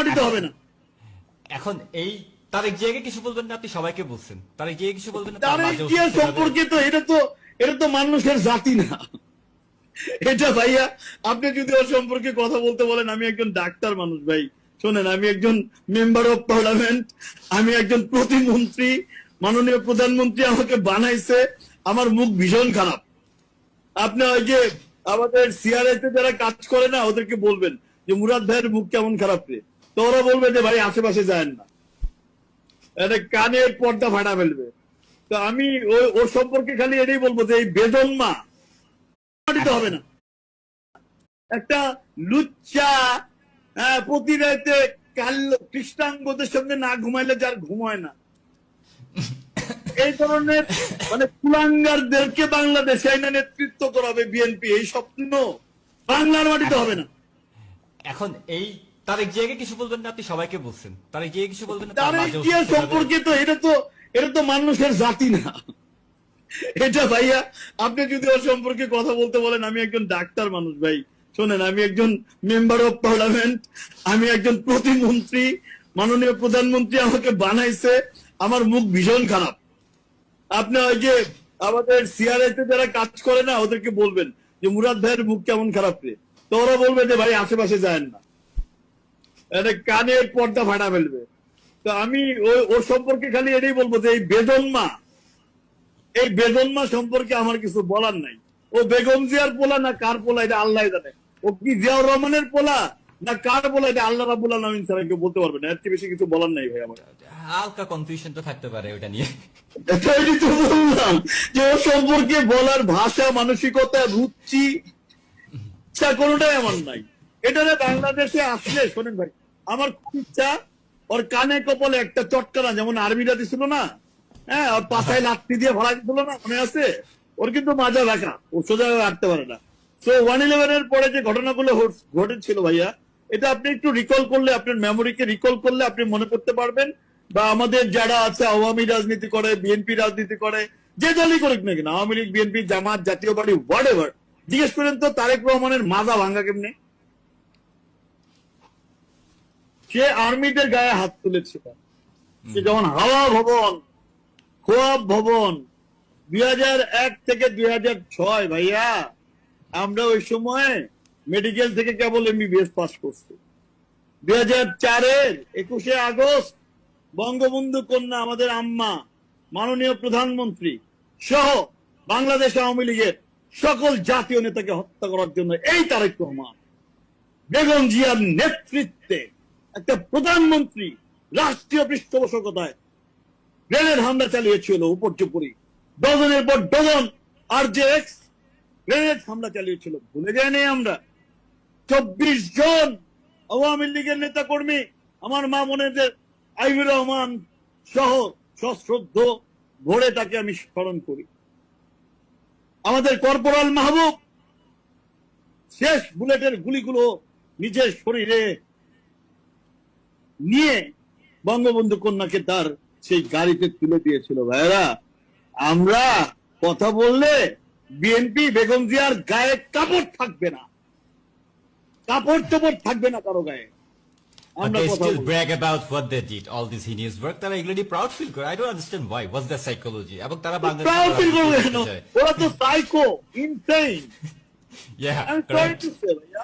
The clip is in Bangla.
মাটিতে হবে না। এখন এই তারেক জিয়াকে কিছু বলবেন না, আপনি সবাইকে বলছেন তারেক জিয়া কিছু বলবেন না, তারেক জিয়া সম্পর্কে তো এটা তো মানুষের জাতি না। এটা ভাইয়া, আপনি যদি ওর সম্পর্কে কথা বলতে বলেন, আমি একজন ডাক্তার মানুষ ভাই, শোনেন, আমি একজন মেম্বার অফ পার্লামেন্ট, আমি একজন প্রতিমন্ত্রী, মাননীয় প্রধানমন্ত্রী আমাকে বানাইছে, আমার মুখ ভীষণ খারাপ। আপনি ওই যে আমাদের সিআরআইতে যারা কাজ করে না, ওদেরকে বলবেন যে মুরাদ ভাইয়ের মুখ কেমন খারাপ রে, তো ওরা বলবে যে ভাই আশেপাশে যায় না, এটা কানের পর্দা ফাটা ফেলবে। তো আমি ওর সম্পর্কে খালি এটাই বলবো যে এই বেজন্মা মাটিতে হবে না। একটা লুচ্চা, প্রতি রাতে কৃষ্ণাঙ্গদের সঙ্গে না ঘুমাইলে যার ঘুমায় না, এই ধরনের মানে কুলাঙ্গারদেরকে বাংলাদেশে আইনা নেতৃত্ব করাবে বিএনপি, এই স্বপ্ন বাংলার মাটিতে হবে না। এখন এই তারেক জিয়াকে কিছু বলবেন না, আপনি সবাইকে বলছেন তারেক জিয়া কিছু বলবেন না। তারেক জিয়া সম্পর্কে তো এটা তো মানুষের জাতি না। এটা ভাইয়া, আপনি যদি ওর সম্পর্কে কথা বলতে বলেন, আমি একজন ডাক্তার মানুষ ভাই, শোনেন, আমি একজন মেম্বার অফ পার্লামেন্ট, আমি একজন প্রতিমন্ত্রী, মাননীয় প্রধানমন্ত্রী আমাকে বানাইছে, আমার মুখ ভীষণ খারাপ। আপনি ওই যে আমাদের সিআরআইতে যারা কাজ করে না, ওদেরকে বলবেন যে মুরাদ ভাইয়ের মুখ কেমন খারাপ রে, তো ওরা বলবে যে ভাই আশেপাশে যায় না, এটা কানের পর্দা ফাটা ফেলবে। তো আমি ওর সম্পর্কে খালি এটাই বলবো যে এই বেজন্মা সম্পর্কে আমার কিছু বলার নাই। ও বেগম জিয়ার পোলা না কার পোলা, এটা আল্লাহ জানে। ও কি জিয়াউর রহমানের পোলা না কার পোলা, এটা আল্লাহ রাব্বুল আলামিন ছাড়া কেউ বলতে পারবে না। এর চেয়ে বেশি কিছু বলার নাই ভাই আমার। হালকা কনফিউশন তো থাকতে পারে ওটা নিয়ে। এটাই তো বললাম যে ও সম্পর্কে বলার ভাষা, মানসিকতা, রুচি, ইচ্ছা কোনোটাই আমার নাই। এটা বাংলাদেশে আসলে শোনেন ভাই, আমার খুব ইচ্ছা ওর কানে কপালে একটা চটকানা, যেমন আর্মিরা দিছিল না, হ্যাঁ, ওর পাশায় লাঠি দিয়ে ভরা দিছিল না, মনে আছে? ওর কিন্তু মাজা রাখা, ও সোজা রাখতে পারে না। তো 111 এর পরে যে ঘটনাগুলো ঘটেছিল ভাইয়া, এটা আপনি একটু রিকল করলে, আপনার মেমোরিকে রিকল করলে আপনি মনে করতে পারবেন। বা আমাদের যারা আছে, আওয়ামী রাজনীতি করে, বিএনপি রাজনীতি করে, যে দলই করুক না কেন, আওয়ামী লীগ, বিএনপি, জামাত, জাতীয় পার্টি, হোয়াট এভার, জিজ্ঞেস করেন তো তারেক রহমানের মাজা ভাঙ্গা কেমনে? সে আর্মিদের গায়ে হাত তুলেছিল, সে যখন হাওয়া ভবন, খোয়াব ভবন 2001 থেকে 2006 ভাইয়া, আমরা ওই সময় মেডিকেল থেকে কেবল এমবিবিএস পাস করছি। 2004-এর 21শে আগস্ট বঙ্গবন্ধু কন্যা আমাদের আম্মা, মাননীয় প্রধানমন্ত্রী সহ বাংলাদেশ আওয়ামী লীগের সকল জাতীয় নেতাকে হত্যা করার জন্য এই তারেক রহমান বেগম জিয়ার নেতৃত্বে একটা প্রধানমন্ত্রী রাষ্ট্রীয় পৃষ্ঠপোষকতায় গ্রেনেড হামলা চালিয়েছিল, উপর্যুপরি ডজনের পর ডজন আরজেএক্স গ্রেনেড হামলা চালিয়েছিল। ভুলে যায়নি আমরা। 24 জন আওয়ামী লীগের নেতা কর্মী, আমার মা বোনেদের, আইবুর রহমান সহ সশ্রদ্ধ ভোরে তাকে আমি স্মরণ করি। আমাদের কর্পোরাল মাহবুব শেষ বুলেটের গুলিগুলো নিজের শরীরে নিয়ে বঙ্গবন্ধু কন্যাকে তার সেই গাড়িতে তুলে দিয়েছিল। ভাইরা, আমরা কথা বললে বিএনপি বেগম জিয়ার গায়ে কাপড় থাকবে না, কাপড় চোপড় থাকবে না কারো গায়ে। আমরা still brag about what they did, all this heinous work. তারা এগুলি proud feel করে। I don't understand why. What's their psychology? এবং তারা বাংলাদেশে proud feel করে কেন? ওরা তো psycho, insane. Yeah, I'm sorry to say, ভাইয়া।